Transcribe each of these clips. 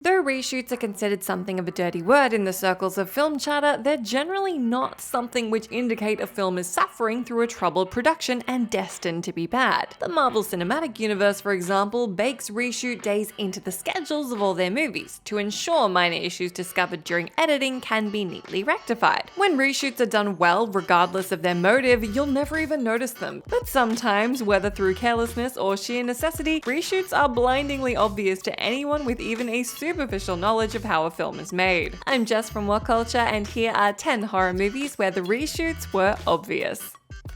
Though reshoots are considered something of a dirty word in the circles of film chatter, they're generally not something which indicate a film is suffering through a troubled production and destined to be bad. The Marvel Cinematic Universe, for example, bakes reshoot days into the schedules of all their movies to ensure minor issues discovered during editing can be neatly rectified. When reshoots are done well, regardless of their motive, you'll never even notice them. But sometimes, whether through carelessness or sheer necessity, reshoots are blindingly obvious to anyone with even a superficial knowledge of how a film is made. I'm Jess from What Culture, and here are 10 horror movies where the reshoots were obvious.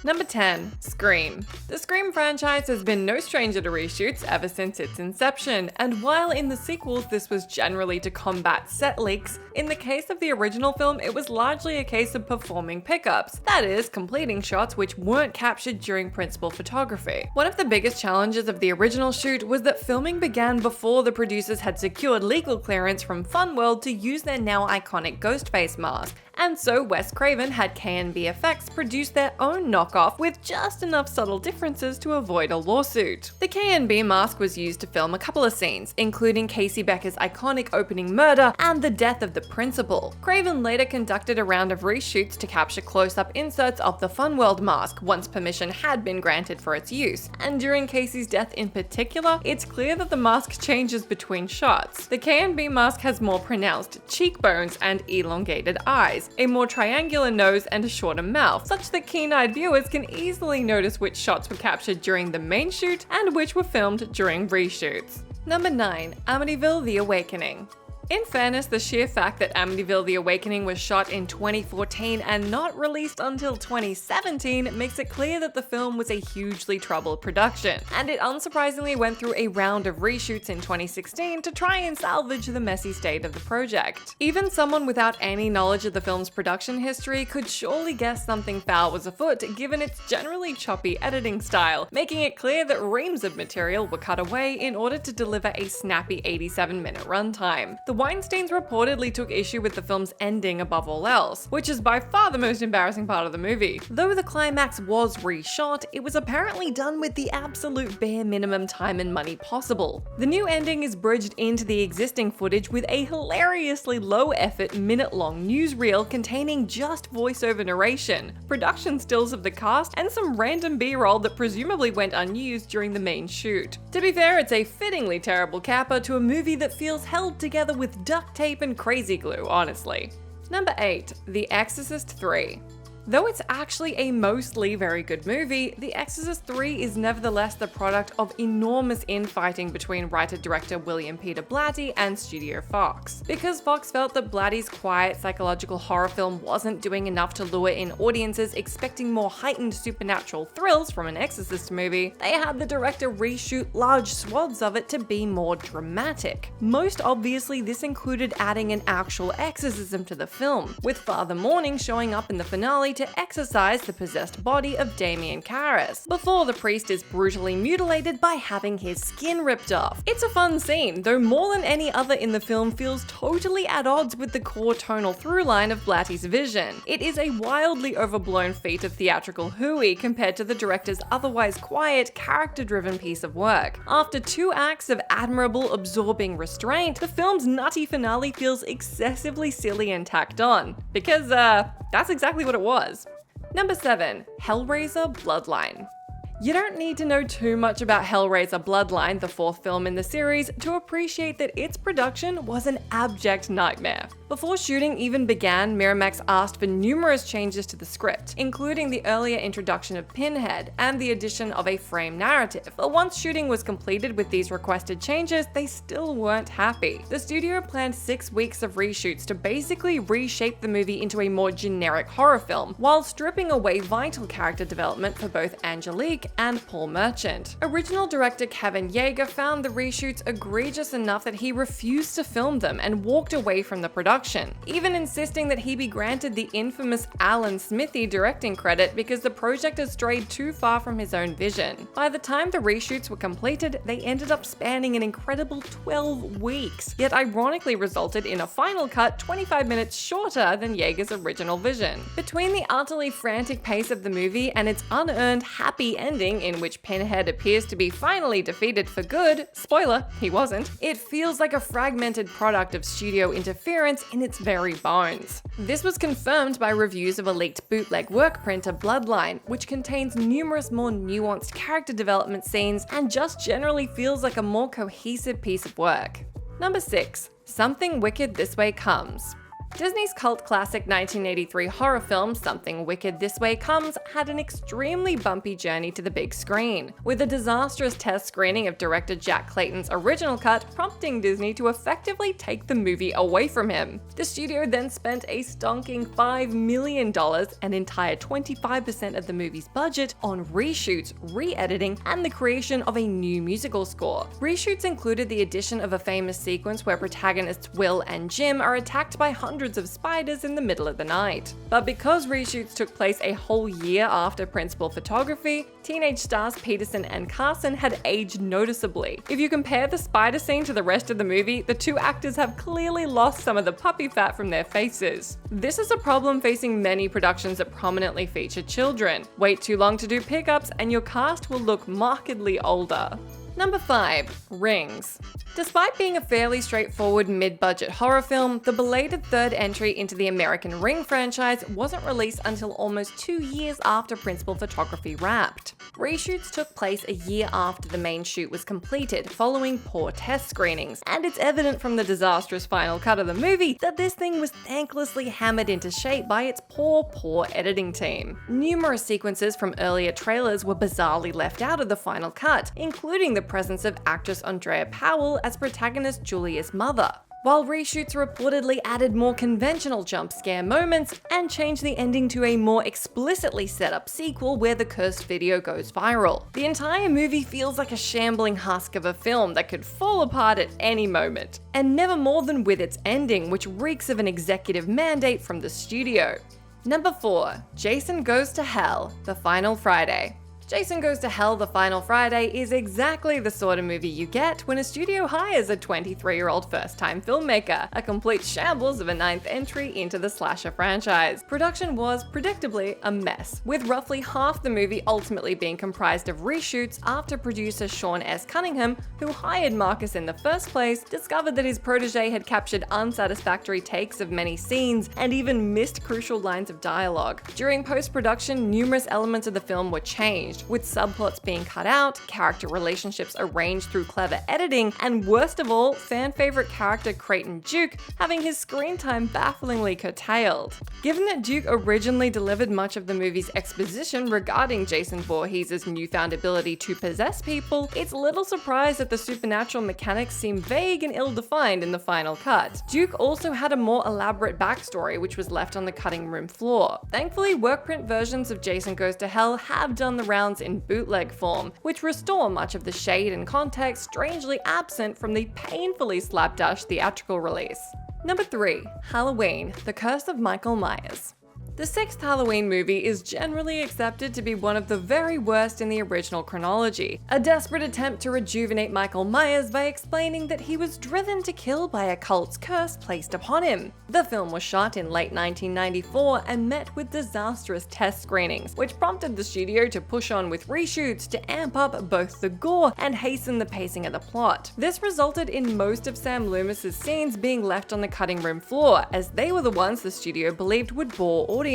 Number 10. Scream. The Scream franchise has been no stranger to reshoots ever since its inception, and while in the sequels this was generally to combat set leaks, in the case of the original film it was largely a case of performing pickups, that is, completing shots which weren't captured during principal photography. One of the biggest challenges of the original shoot was that filming began before the producers had secured legal clearance from Funworld to use their now iconic ghost face mask, and so Wes Craven had K&B Effects produce their own knockoff with just enough subtle differences to avoid a lawsuit. The K&B mask was used to film a couple of scenes, including Casey Becker's iconic opening murder and the death of the principal. Craven later conducted a round of reshoots to capture close-up inserts of the Funworld mask once permission had been granted for its use, and during Casey's death in particular, it's clear that the mask changes between shots. The K&B mask has more pronounced cheekbones and elongated eyes, a more triangular nose and a shorter mouth, such that keen-eyed viewers can easily notice which shots were captured during the main shoot and which were filmed during reshoots. Number 9. Amityville: The Awakening. In fairness, the sheer fact that Amityville: The Awakening was shot in 2014 and not released until 2017 makes it clear that the film was a hugely troubled production, and it unsurprisingly went through a round of reshoots in 2016 to try and salvage the messy state of the project. Even someone without any knowledge of the film's production history could surely guess something foul was afoot given its generally choppy editing style, making it clear that reams of material were cut away in order to deliver a snappy 87-minute runtime. The Weinsteins reportedly took issue with the film's ending above all else, which is by far the most embarrassing part of the movie. Though the climax was reshot, it was apparently done with the absolute bare minimum time and money possible. The new ending is bridged into the existing footage with a hilariously low-effort, minute-long newsreel containing just voiceover narration, production stills of the cast, and some random B-roll that presumably went unused during the main shoot. To be fair, it's a fittingly terrible capper to a movie that feels held together with duct tape and crazy glue, honestly. Number 8. The Exorcist 3. Though it's actually a mostly very good movie, The Exorcist 3 is nevertheless the product of enormous infighting between writer-director William Peter Blatty and Studio Fox. Because Fox felt that Blatty's quiet psychological horror film wasn't doing enough to lure in audiences expecting more heightened supernatural thrills from an Exorcist movie, they had the director reshoot large swaths of it to be more dramatic. Most obviously, this included adding an actual exorcism to the film, with Father Morning showing up in the finale to exorcise the possessed body of Damien Karras, before the priest is brutally mutilated by having his skin ripped off. It's a fun scene, though more than any other in the film feels totally at odds with the core tonal through line of Blatty's vision. It is a wildly overblown feat of theatrical hooey compared to the director's otherwise quiet, character-driven piece of work. After 2 acts of admirable, absorbing restraint, the film's nutty finale feels excessively silly and tacked on, because that's exactly what it was. Number 7. Hellraiser Bloodline. You don't need to know too much about Hellraiser Bloodline, the 4th film in the series, to appreciate that its production was an abject nightmare. Before shooting even began, Miramax asked for numerous changes to the script, including the earlier introduction of Pinhead and the addition of a frame narrative. But once shooting was completed with these requested changes, they still weren't happy. The studio planned 6 weeks of reshoots to basically reshape the movie into a more generic horror film, while stripping away vital character development for both Angelique and Paul Merchant. Original director Kevin Yeager found the reshoots egregious enough that he refused to film them and walked away from the production, even insisting that he be granted the infamous Alan Smithy directing credit because the project had strayed too far from his own vision. By the time the reshoots were completed, they ended up spanning an incredible 12 weeks, yet ironically resulted in a final cut 25 minutes shorter than Yeager's original vision. Between the utterly frantic pace of the movie and its unearned happy ending, ending in which Pinhead appears to be finally defeated for good, spoiler, he wasn't, it feels like a fragmented product of studio interference in its very bones. This was confirmed by reviews of a leaked bootleg work print of Bloodline, which contains numerous more nuanced character development scenes and just generally feels like a more cohesive piece of work. Number 6. Something Wicked This Way Comes. Disney's cult classic 1983 horror film Something Wicked This Way Comes had an extremely bumpy journey to the big screen, with a disastrous test screening of director Jack Clayton's original cut prompting Disney to effectively take the movie away from him. The studio then spent a stonking $5 million, an entire 25% of the movie's budget, on reshoots, re-editing, and the creation of a new musical score. Reshoots included the addition of a famous sequence where protagonists Will and Jim are attacked by hundreds of spiders in the middle of the night. But because reshoots took place a whole year after principal photography, teenage stars Peterson and Carson had aged noticeably. If you compare the spider scene to the rest of the movie, the two actors have clearly lost some of the puppy fat from their faces. This is a problem facing many productions that prominently feature children. Wait too long to do pickups and your cast will look markedly older. Number 5. Rings. Despite being a fairly straightforward mid-budget horror film, the belated third entry into the American Ring franchise wasn't released until almost 2 years after principal photography wrapped. Reshoots took place a year after the main shoot was completed, following poor test screenings, and it's evident from the disastrous final cut of the movie that this thing was thanklessly hammered into shape by its poor editing team. Numerous sequences from earlier trailers were bizarrely left out of the final cut, including the presence of actress Andrea Powell as protagonist Julia's mother, while reshoots reportedly added more conventional jump scare moments and changed the ending to a more explicitly set up sequel where the cursed video goes viral. The entire movie feels like a shambling husk of a film that could fall apart at any moment, and never more than with its ending, which reeks of an executive mandate from the studio. Number 4. Jason Goes to Hell, The Final Friday. Jason Goes to Hell The Final Friday is exactly the sort of movie you get when a studio hires a 23-year-old first-time filmmaker, a complete shambles of a 9th entry into the slasher franchise. Production was, predictably, a mess, with roughly half the movie ultimately being comprised of reshoots after producer Sean S. Cunningham, who hired Marcus in the first place, discovered that his protege had captured unsatisfactory takes of many scenes and even missed crucial lines of dialogue. During post-production, numerous elements of the film were changed, with subplots being cut out, character relationships arranged through clever editing, and worst of all, fan-favorite character Creighton Duke having his screen time bafflingly curtailed. Given that Duke originally delivered much of the movie's exposition regarding Jason Voorhees' newfound ability to possess people, it's little surprise that the supernatural mechanics seem vague and ill-defined in the final cut. Duke also had a more elaborate backstory which was left on the cutting room floor. Thankfully, workprint versions of Jason Goes to Hell have done the rounds in bootleg form, which restore much of the shade and context strangely absent from the painfully slapdash theatrical release. Number 3. Halloween, The Curse of Michael Myers. The 6th Halloween movie is generally accepted to be one of the very worst in the original chronology, a desperate attempt to rejuvenate Michael Myers by explaining that he was driven to kill by a cult's curse placed upon him. The film was shot in late 1994 and met with disastrous test screenings, which prompted the studio to push on with reshoots to amp up both the gore and hasten the pacing of the plot. This resulted in most of Sam Loomis's scenes being left on the cutting room floor, as they were the ones the studio believed would bore audiences.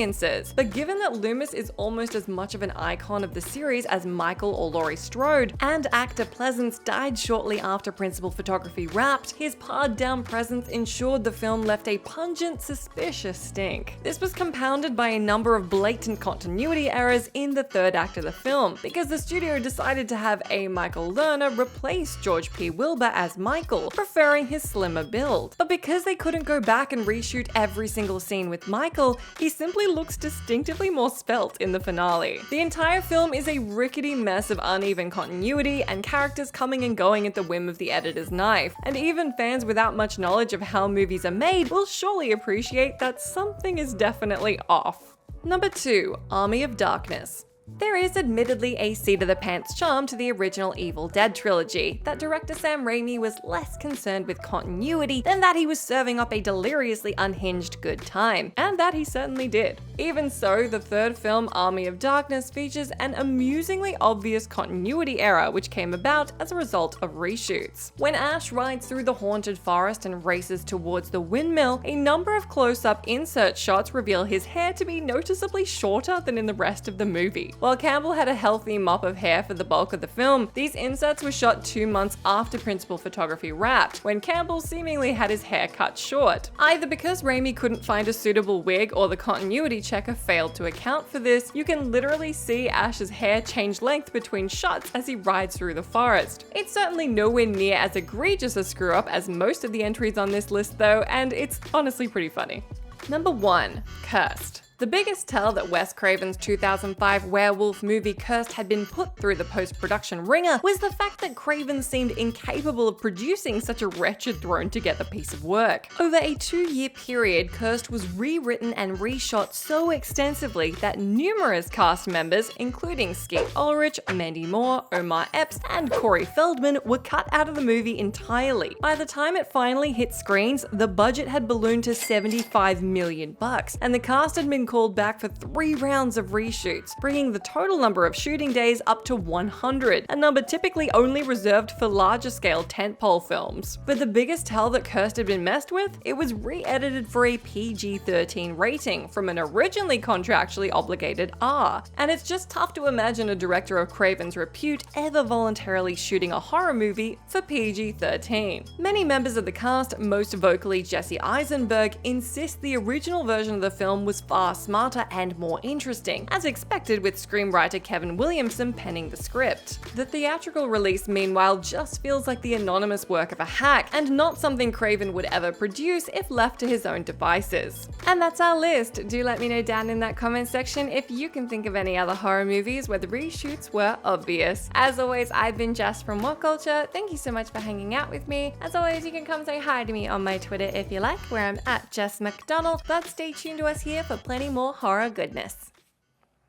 But given that Loomis is almost as much of an icon of the series as Michael or Laurie Strode, and actor Pleasance died shortly after principal photography wrapped, his pared-down presence ensured the film left a pungent, suspicious stink. This was compounded by a number of blatant continuity errors in the third act of the film, because the studio decided to have A. Michael Lerner replace George P. Wilbur as Michael, preferring his slimmer build. But because they couldn't go back and reshoot every single scene with Michael, he simply looks distinctively more svelte in the finale. The entire film is a rickety mess of uneven continuity and characters coming and going at the whim of the editor's knife, and even fans without much knowledge of how movies are made will surely appreciate that something is definitely off. Number 2. Army of Darkness. There is admittedly a seat-of-the-pants charm to the original Evil Dead trilogy, that director Sam Raimi was less concerned with continuity than that he was serving up a deliriously unhinged good time, and that he certainly did. Even so, the third film, Army of Darkness, features an amusingly obvious continuity error which came about as a result of reshoots. When Ash rides through the haunted forest and races towards the windmill, a number of close-up insert shots reveal his hair to be noticeably shorter than in the rest of the movie. While Campbell had a healthy mop of hair for the bulk of the film, these inserts were shot 2 months after principal photography wrapped, when Campbell seemingly had his hair cut short. Either because Raimi couldn't find a suitable wig or the continuity checker failed to account for this, you can literally see Ash's hair change length between shots as he rides through the forest. It's certainly nowhere near as egregious a screw-up as most of the entries on this list though, and it's honestly pretty funny. Number 1. Cursed. The biggest tell that Wes Craven's 2005 werewolf movie Cursed had been put through the post-production ringer was the fact that Craven seemed incapable of producing such a wretched thrown-together piece of work. Over a 2-year period, Cursed was rewritten and reshot so extensively that numerous cast members, including Skeet Ulrich, Mandy Moore, Omar Epps, and Corey Feldman, were cut out of the movie entirely. By the time it finally hit screens, the budget had ballooned to $75 million, and the cast had been called back for 3 rounds of reshoots, bringing the total number of shooting days up to 100, a number typically only reserved for larger scale tentpole films. But the biggest tell that Cursed had been messed with, it was re-edited for a PG-13 rating from an originally contractually obligated R. And it's just tough to imagine a director of Craven's repute ever voluntarily shooting a horror movie for PG-13. Many members of the cast, most vocally Jesse Eisenberg, insist the original version of the film was far smarter and more interesting, as expected with screenwriter Kevin Williamson penning the script. The theatrical release, meanwhile, just feels like the anonymous work of a hack, and not something Craven would ever produce if left to his own devices. And that's our list. Do let me know down in that comment section if you can think of any other horror movies where the reshoots were obvious. As always, I've been Jess from What Culture. Thank you so much for hanging out with me. As always, you can come say hi to me on my Twitter if you like, where I'm at Jess McDonald, but stay tuned to us here for plenty more horror goodness.